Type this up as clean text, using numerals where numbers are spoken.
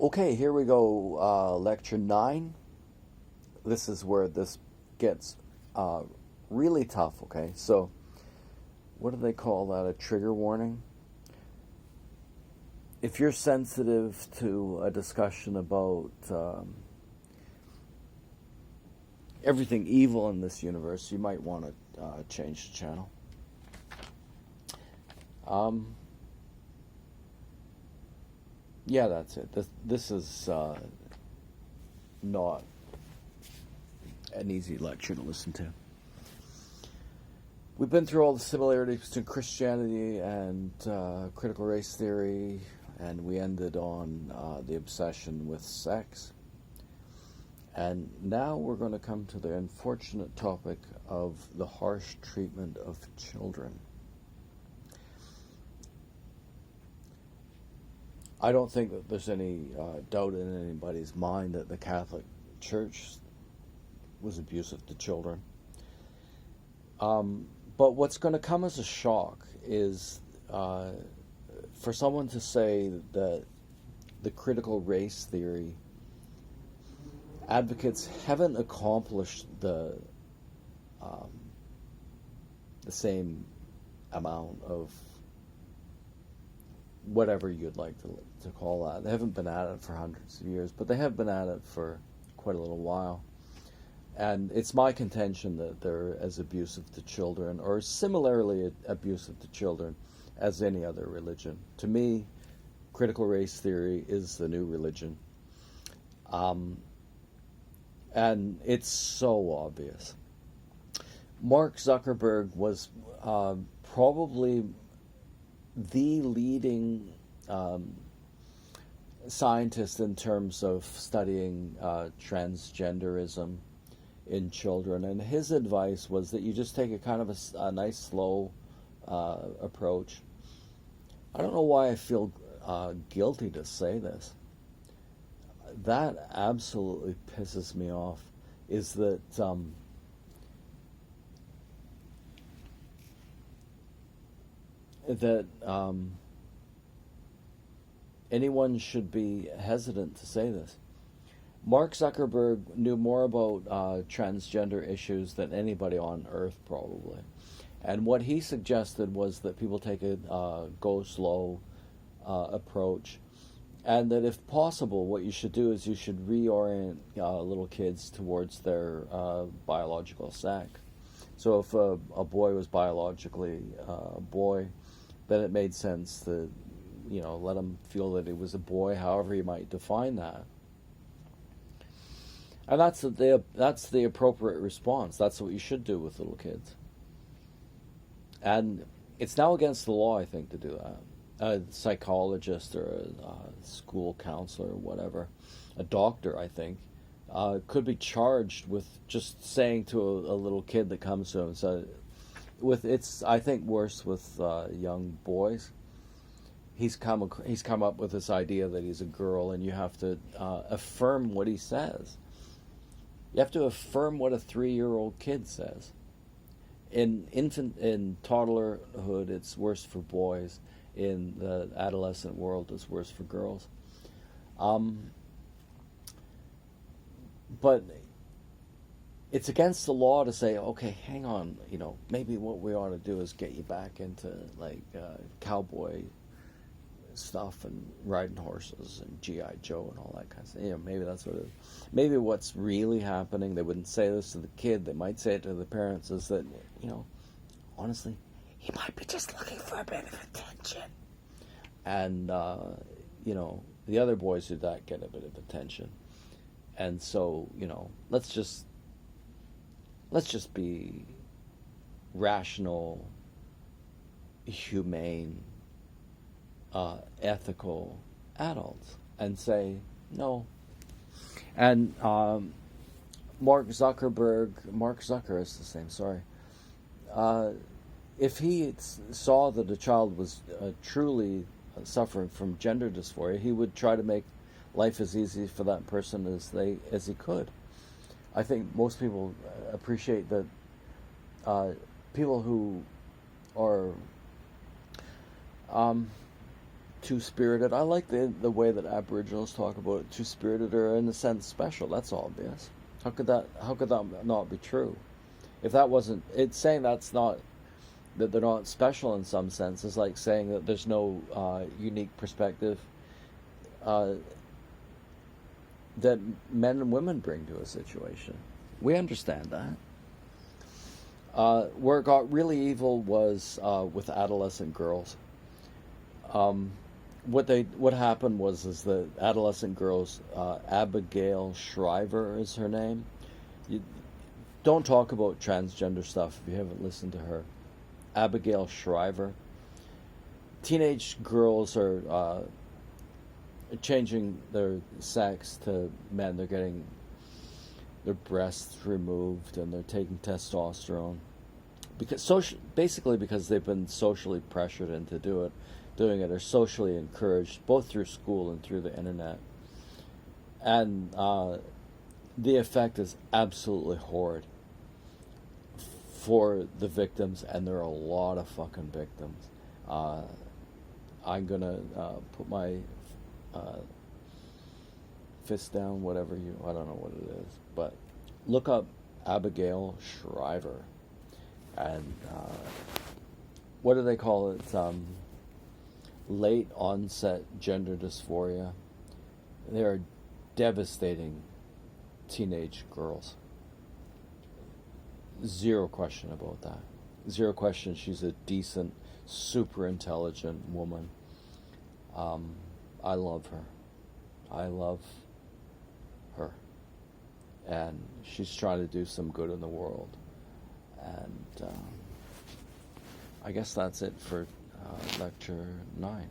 Okay, here we go. Lecture 9. This is where this gets uh, really tough, okay? So, what do they call that? A trigger warning? If you're sensitive to a discussion about everything evil in this universe, you might want to change the channel. Yeah, that's it. This is not an easy lecture to listen to. We've been through all the similarities between Christianity and critical race theory, and we ended on the obsession with sex. And now we're going to come to the unfortunate topic of the harsh treatment of children. I don't think that there's any doubt in anybody's mind that the Catholic Church was abusive to children. But what's going to come as a shock is for someone to say that the critical race theory advocates haven't accomplished the same amount of whatever you'd like to call that. They haven't been at it for hundreds of years, but they have been at it for quite a little while. And it's my contention that they're as abusive to children, or similarly abusive to children, as any other religion. To me, critical race theory is the new religion. And it's so obvious. Mark Zuckerberg was probably the leading scientist in terms of studying transgenderism in children, and his advice was that you just take a kind of a nice slow approach. I don't know why I feel guilty to say this. That absolutely pisses me off, is that anyone should be hesitant to say this. Mark Zuckerberg knew more about transgender issues than anybody on Earth, probably. And what he suggested was that people take a go slow approach, and that if possible, what you should do is you should reorient little kids towards their biological sex. So if a boy was biologically a boy, then it made sense to, let him feel that he was a boy, however you might define that. And that's the appropriate response. That's what you should do with little kids. And it's now against the law, I think, to do that. A psychologist or a school counselor or whatever, a doctor, I think, could be charged with just saying to a little kid that comes to him. So, it's I think worse with young boys. He's come up with this idea that he's a girl, and you have to affirm what he says. You have to affirm what a 3-year-old kid says. In toddlerhood, it's worse for boys. In the adolescent world, it's worse for girls. But it's against the law to say, okay, hang on, maybe what we ought to do is get you back into cowboy stuff and riding horses and G.I. Joe and all that kind of stuff. Maybe that's what it is. Maybe what's really happening, they wouldn't say this to the kid, they might say it to the parents, is that, honestly, he might be just looking for a bit of attention. And, the other boys who that get a bit of attention. And so, let's just be rational, humane, ethical adults and say no. And Mark Zucker is the same, sorry. If he saw that a child was truly suffering from gender dysphoria, he would try to make life as easy for that person as he could. I think most people appreciate that people who are two-spirited. I like the way that Aboriginals talk about it, two-spirited, or in a sense special. That's obvious. How could that not be true? If that wasn't, it's saying that's not, that they're not special in some sense, is like saying that there's no unique perspective that men and women bring to a situation. We understand that. Where it got really evil was with adolescent girls. What happened was the adolescent girls, Abigail Shriver is her name. You don't talk about transgender stuff if you haven't listened to her. Abigail Shriver. Teenage girls are changing their sex to men. They're getting their breasts removed and they're taking testosterone basically because they've been socially pressured into doing it, or socially encouraged, both through school and through the internet. And the effect is absolutely horrid for the victims, and there are a lot of fucking victims. I'm gonna put my fist down, I don't know what it is, but look up Abigail Shriver, and what do they call it? Late onset gender dysphoria. They are devastating teenage girls. Zero question about that. Zero question. She's a decent, super intelligent woman. I love her. I love her. And she's trying to do some good in the world. And I guess that's it for lecture 9.